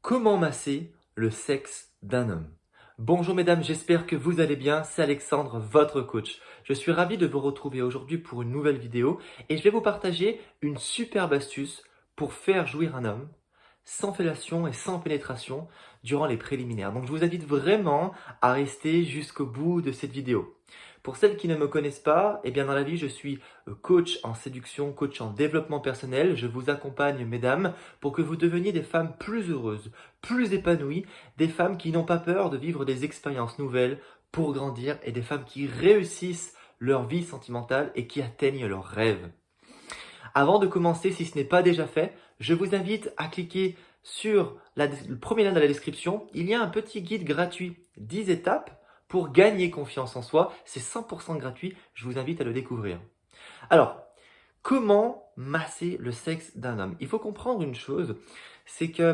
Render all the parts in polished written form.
Comment masser le sexe d'un homme? Bonjour mesdames, j'espère que vous allez bien, c'est Alexandre, votre coach. Je suis ravi de vous retrouver aujourd'hui pour une nouvelle vidéo et je vais vous partager une superbe astuce pour faire jouir un homme sans fellation et sans pénétration durant les préliminaires. Donc je vous invite vraiment à rester jusqu'au bout de cette vidéo. Pour celles qui ne me connaissent pas, eh bien dans la vie je suis coach en séduction, coach en développement personnel. Je vous accompagne mesdames pour que vous deveniez des femmes plus heureuses, plus épanouies, des femmes qui n'ont pas peur de vivre des expériences nouvelles pour grandir et des femmes qui réussissent leur vie sentimentale et qui atteignent leurs rêves. Avant de commencer, si ce n'est pas déjà fait, je vous invite à cliquer sur le premier lien de la description. Il y a un petit guide gratuit, 10 étapes pour gagner confiance en soi. C'est 100% gratuit, je vous invite à le découvrir. Alors, comment masser le sexe d'un homme? Il faut comprendre une chose, c'est qu'il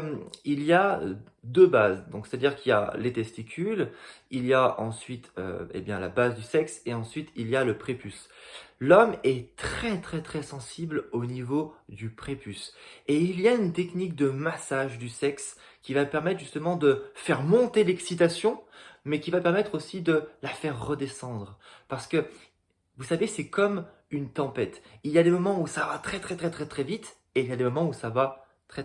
y a deux bases. Donc, c'est-à-dire qu'il y a les testicules, il y a ensuite la base du sexe et ensuite il y a le prépuce. L'homme est très sensible au niveau du prépuce. Et il y a une technique de massage du sexe qui va permettre justement de faire monter l'excitation, mais qui va permettre aussi de la faire redescendre. Parce que vous savez, c'est comme une tempête. Il y a des moments où ça va très vite et il y a des moments où ça va très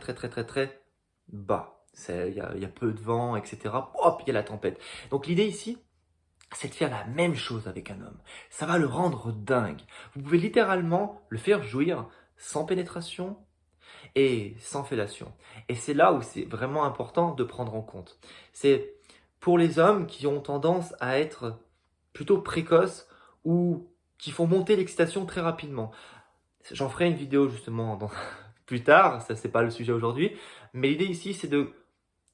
bas. Il y a peu de vent, etc. Hop, il y a la tempête. Donc l'idée ici, c'est de faire la même chose avec un homme. Ça va le rendre dingue. Vous pouvez littéralement le faire jouir sans pénétration et sans fellation. Et c'est là où c'est vraiment important de prendre en compte. C'est pour les hommes qui ont tendance à être plutôt précoces ou qui font monter l'excitation très rapidement. J'en ferai une vidéo justement plus tard, ça c'est pas le sujet aujourd'hui, mais l'idée ici c'est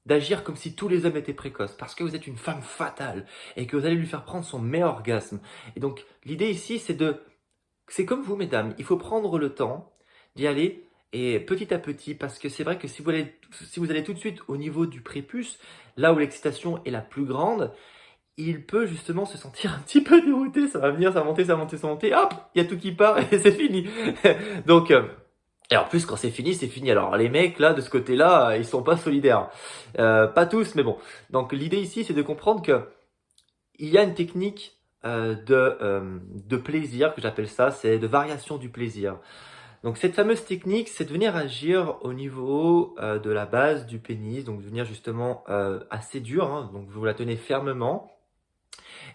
d'agir comme si tous les hommes étaient précoces, parce que vous êtes une femme fatale et que vous allez lui faire prendre son meilleur orgasme. Et donc l'idée ici c'est comme vous mesdames, il faut prendre le temps d'y aller et petit à petit, parce que c'est vrai que si vous allez tout de suite au niveau du prépuce, là où l'excitation est la plus grande, il peut justement se sentir un petit peu dérouté, ça va venir, ça va monter, hop, il y a tout qui part et c'est fini. Donc, et en plus quand c'est fini. Alors les mecs là, de ce côté-là, ils sont pas solidaires. Pas tous, mais bon. Donc l'idée ici, c'est de comprendre que il y a une technique de plaisir, que j'appelle ça, c'est de variation du plaisir. Donc cette fameuse technique, c'est de venir agir au niveau de la base du pénis, donc de venir justement assez dur, hein, donc vous la tenez fermement,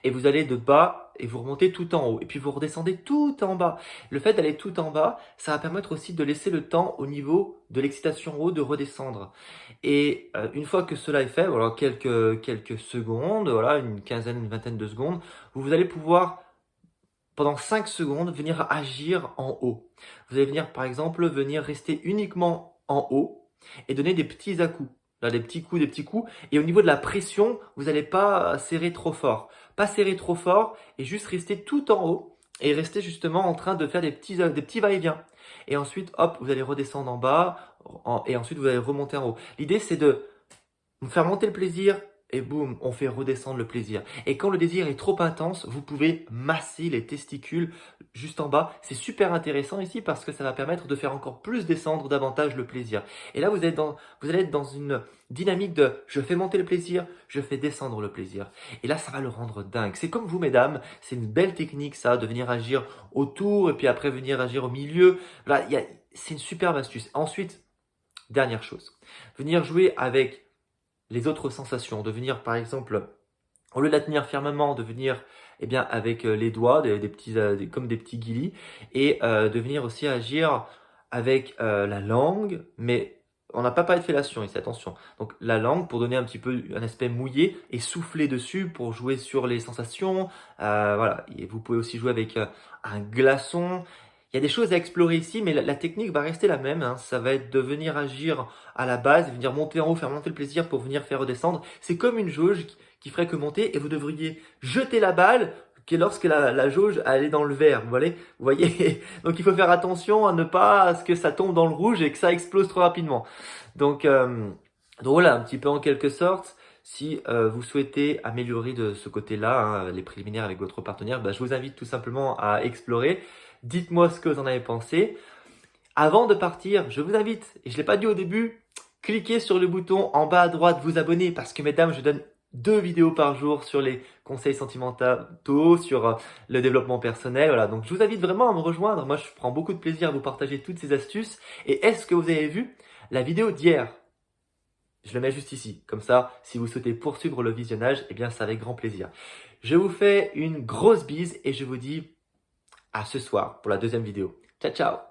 et vous allez de bas et vous remontez tout en haut. Et puis vous redescendez tout en bas. Le fait d'aller tout en bas, ça va permettre aussi de laisser le temps au niveau de l'excitation haut de redescendre. Et une fois que cela est fait, voilà, quelques secondes, voilà, une quinzaine, une vingtaine de secondes, vous allez pouvoir pendant 5 secondes venir agir en haut. Vous allez venir par exemple venir rester uniquement en haut et donner des petits à-coups. Là, des petits coups. Et au niveau de la pression, vous n'allez pas serrer trop fort. Pas serrer trop fort et juste rester tout en haut et rester justement en train de faire des petits va-et-vient. Et ensuite, hop, vous allez redescendre en bas et ensuite vous allez remonter en haut. L'idée, c'est de faire monter le plaisir et boum, on fait redescendre le plaisir. Et quand le désir est trop intense, vous pouvez masser les testicules juste en bas. C'est super intéressant ici parce que ça va permettre de faire encore plus descendre davantage le plaisir. Et là, vous allez être dans une dynamique de je fais monter le plaisir, je fais descendre le plaisir. Et là, ça va le rendre dingue. C'est comme vous, mesdames, c'est une belle technique ça, de venir agir autour et puis après venir agir au milieu. Là, c'est une superbe astuce. Ensuite, dernière chose, venir jouer avec les autres sensations, de venir par exemple, au lieu de la tenir fermement, de venir avec les doigts, comme des petits guilis, et de venir aussi agir avec la langue, mais on n'a pas parlé de fellation ici, attention. Donc la langue pour donner un petit peu un aspect mouillé et souffler dessus pour jouer sur les sensations. Voilà, et vous pouvez aussi jouer avec un glaçon. Il y a des choses à explorer ici, mais la technique va rester la même, hein. Ça va être de venir agir à la base, venir monter en haut, faire monter le plaisir pour venir faire redescendre. C'est comme une jauge qui ferait que monter et vous devriez jeter la balle lorsque la jauge allait dans le vert. Vous voyez. Donc il faut faire attention à ne pas à ce que ça tombe dans le rouge et que ça explose trop rapidement. Donc voilà, un petit peu en quelque sorte. Si vous souhaitez améliorer de ce côté-là, hein, les préliminaires avec votre partenaire, je vous invite tout simplement à explorer. Dites-moi ce que vous en avez pensé. Avant de partir, je vous invite, et je ne l'ai pas dit au début, cliquez sur le bouton en bas à droite, vous abonner, parce que mesdames, je donne 2 vidéos par jour sur les conseils sentimentaux, sur le développement personnel. Voilà, donc je vous invite vraiment à me rejoindre. Moi, je prends beaucoup de plaisir à vous partager toutes ces astuces. Et est-ce que vous avez vu la vidéo d'hier? Je le mets juste ici. Comme ça, si vous souhaitez poursuivre le visionnage, eh bien, c'est avec grand plaisir. Je vous fais une grosse bise et je vous dis à ce soir pour la deuxième vidéo. Ciao, ciao!